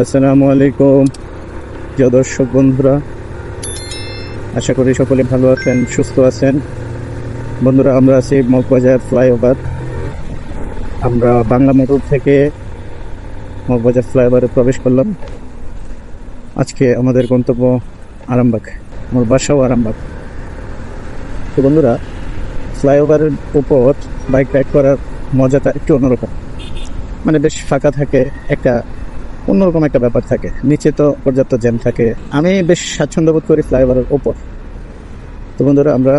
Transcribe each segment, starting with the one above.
আসসালামু আলাইকুম প্রিয় দর্শক বন্ধুরা, আশা করি সকলে ভালো আছেন, সুস্থ আছেন। বন্ধুরা, আমরা আছি মগবাজার ফ্লাইওভার। আমরা বাংলা মোটর থেকে মগবাজার ফ্লাইওভারে প্রবেশ করলাম। আজকে আমাদের গন্তব্য আরামবাগ, আমার বাসাও আরামবাগ। তো বন্ধুরা, ফ্লাইওভারের উপর বাইক রাইড করার মজাটা একটু অন্যরকম, মানে বেশ ফাঁকা থাকে, একটা অন্যরকম একটা ব্যাপার থাকে। নিচে তো পর্যাপ্ত জ্যাম থাকে, আমি বেশ স্বাচ্ছন্দ্য বোধ করি ফ্লাইওভারের ওপর। তো বন্ধুরা, আমরা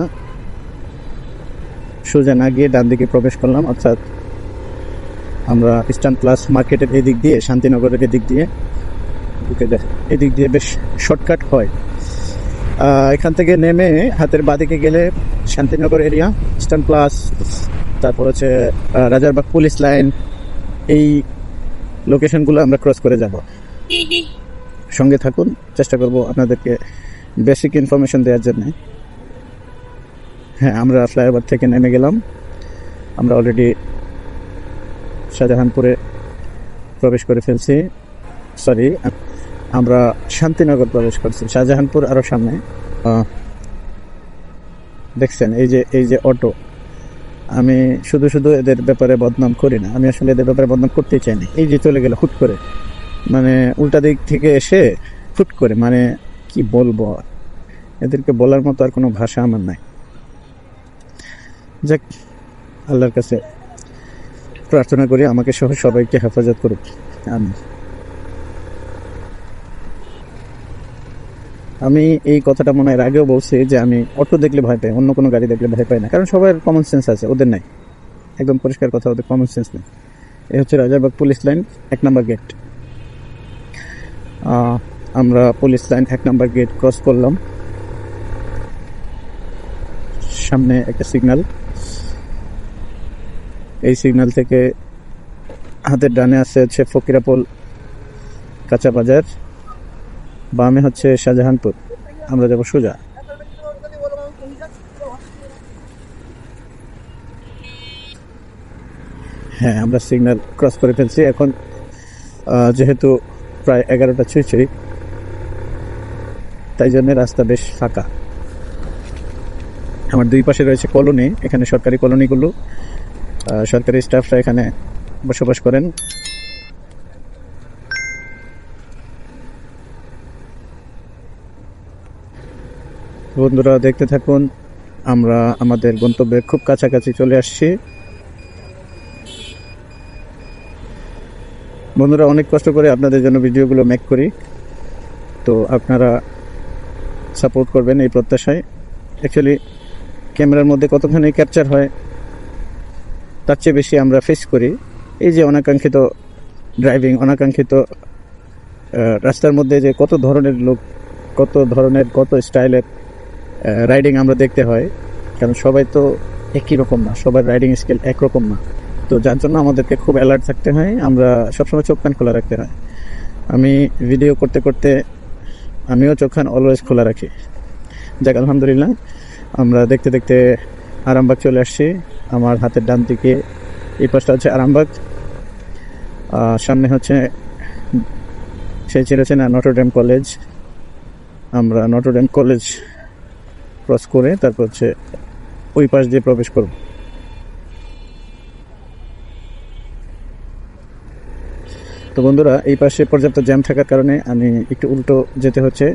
সোজা না গিয়ে ডান দিকে প্রবেশ করলাম, অর্থাৎ আমরা ইস্টার্ন প্লাস মার্কেটের এদিক দিয়ে, শান্তিনগরের এদিক দিয়ে ঢুকে যাই। এদিক দিয়ে বেশ শর্টকাট হয়। এখান থেকে নেমে হাতের বাঁদিকে গেলে শান্তিনগর এরিয়া, ইস্টার্ন প্লাস, তারপর হচ্ছে রাজারবাগ পুলিশ লাইন, এই লোকেশনগুলো আমরা ক্রস করে যাব। সঙ্গে থাকুন, চেষ্টা করব আপনাদেরকে বেসিক ইনফরমেশন দেওয়ার জন্য। হ্যাঁ, আমরা ফ্লাইওভার থেকে নেমে গেলাম। আমরা অলরেডি শাহজাহানপুরে প্রবেশ করে ফেলছি। সরি, আমরা শান্তিনগর প্রবেশ করছি, শাহজাহানপুর আরও সামনে। দেখছেন এই যে অটো, আমি শুধু শুধু এদের ব্যাপারে বদনাম করি না, আমি আসলে এদের ব্যাপারে বদনাম করতেই চাই না। এই যে চলে গেল হুট করে, মানে উল্টা দিক থেকে এসে হুট করে, মানে কি বলবো, এদেরকে বলার মতো আর কোনো ভাষা আমার নাই। যাক, আল্লাহর কাছে প্রার্থনা করি আমাকে সহ সবাইকে হেফাজত করুক। আমি এই কথাটা মনে হয় আগেও বলছি যে আমি অটো দেখলে ভয় পাই, অন্য কোনো গাড়ি দেখলে ভয় পাই না, কারণ সবার কমন সেন্স আছে, ওদের নাই। একদম পরিষ্কার কথা, ওদের কমন সেন্স নেই। এই হচ্ছে রাজারবাগ পুলিশ লাইন 1 নম্বর গেট। আমরা পুলিশ লাইন 1 নম্বর গেট ক্রস করলাম। সামনে একটা সিগন্যাল, এই সিগন্যাল থেকে হাতের ডানে আছে হচ্ছে ফকিরাপোল কাঁচা বাজার, বামে হচ্ছে শাহজাহানপুর। আমরা যাবো সোজা। হ্যাঁ, আমরা সিগন্যাল ক্রস করে ফেলছি। এখন যেহেতু প্রায় 11টা ছুঁই, তাই জন্য রাস্তা বেশ ফাঁকা। আমার দুই পাশে রয়েছে কলোনি, এখানে সরকারি কলোনিগুলো, সরকারি স্টাফরা এখানে বসবাস করেন। বন্ধুরা, দেখতে থাকুন, আমরা আমাদের গন্তব্যের খুব কাছাকাছি চলে আসছি। বন্ধুরা, অনেক কষ্ট করে আপনাদের জন্য ভিডিওগুলো মেক করি, তো আপনারা সাপোর্ট করবেন এই প্রত্যাশায়। অ্যাকচুয়ালি ক্যামেরার মধ্যে কতখানি ক্যাপচার হয় তার চেয়ে বেশি আমরা ফেস করি এই যে অনাকাঙ্ক্ষিত ড্রাইভিং, অনাকাঙ্ক্ষিত রাস্তার মধ্যে যে কত ধরনের লোক, কত ধরনের, কত স্টাইলের রাইডিং আমরা দেখতে হয়। কারণ সবাই তো একই রকম না, সবার রাইডিং স্কিল একরকম না। তো যার জন্য আমাদেরকে খুব অ্যালার্ট থাকতে হয়, আমরা সবসময় চোখ কান খোলা রাখতে হয়। আমি ভিডিও করতে করতে আমিও চোখ কান অলওয়েজ খোলা রাখি। যাক, আলহামদুলিল্লাহ, আমরা দেখতে দেখতে আরামবাগ চলে আসছি। আমার হাতের ডান দিকে এই পাশটা হচ্ছে আরামবাগ, সামনে হচ্ছে সেই ছিল না নটরডেম কলেজ। আমরা নটরডেম কলেজ ক্রস করে তারপর হচ্ছে ওই পাশ দিয়ে প্রবেশ করব। তো বন্ধুরা, এই পাশে পর্যাপ্ত জ্যাম থাকার কারণে আমি একটু উল্টো যেতে হচ্ছে,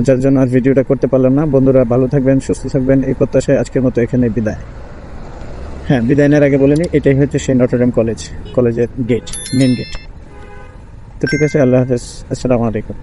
যার জন্য আর ভিডিওটা করতে পারলাম না। বন্ধুরা, ভালো থাকবেন, সুস্থ থাকবেন, এই প্রত্যাশায় আজকের মতো এখানে বিদায়। হ্যাঁ, বিদায় নেওয়ার আগে বলে নিই, এটাই হচ্ছে সেই নটরডেম কলেজের গেট, মেন গেট। তো ঠিক আছে, আল্লাহ হাফেজ, আসসালামু আলাইকুম।